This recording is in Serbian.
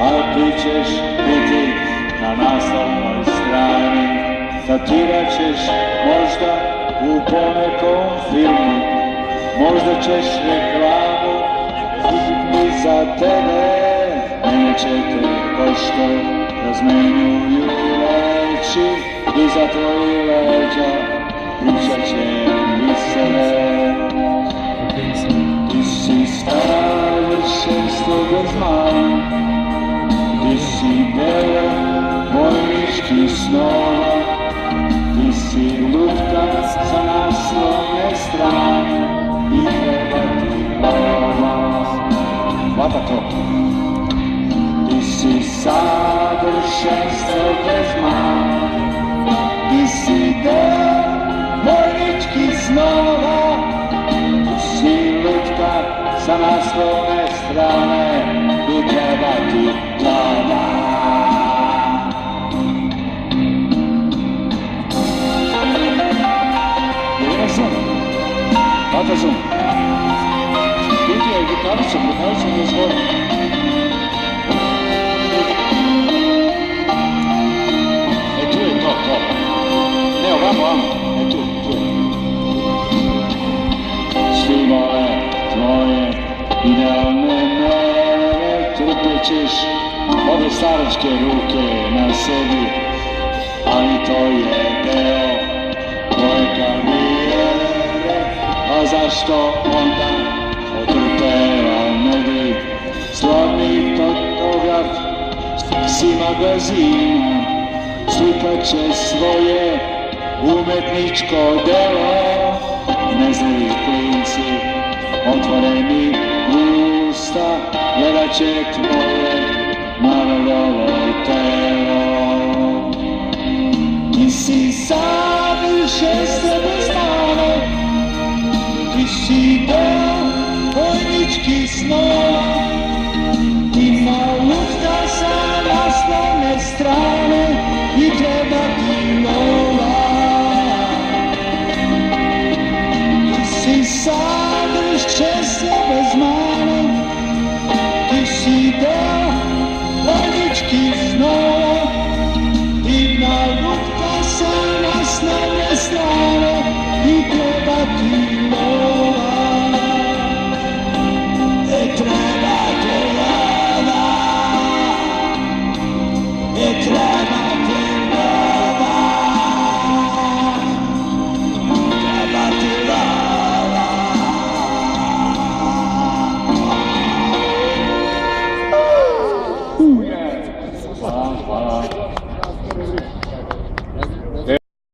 a ti ćeš biti na naslovnoj strani. Statirat ćeš možda u ponekom filmu, možda ćeš reklamu uzeti za tebe. Neće te pošto razmenjuju reči, iza tvoji leđa pričat će visele. Ti si savršenstvo bez mana, ti si deo vojničkih snova, ti si lutka sa naslovne strane i treba ti lova. Hvata to. Ti si savršenstvo bez mana, ti si deo vojničkih snova, ti si lutka sa naslovne strane i treba ti lova. Hvata zoom. Vidio je gitaricom da zvoni. E tu je to. Ne, ovamo. E tu je. Svi vole tvoje idealne mere, trpjet ćeš ove staračke ruke na sebi, ali to je deo tvoje karijere. A zašto onda otrpeo ne bi slavni fotograf si magazina slikat će svoje umetničko delo. Nezreli klinci otvoreni usta gledat će tvoje navrljalo telo. Ti si savršenstvo bez mana, ti si deo vojničkih snova, ima lutka sa naslovne strane i treba ti lova. Ti si savršenstvo bez mana, ti si deo vojničkih snova, ima lutka sa naslovne strane i treba ti lova. Hvala.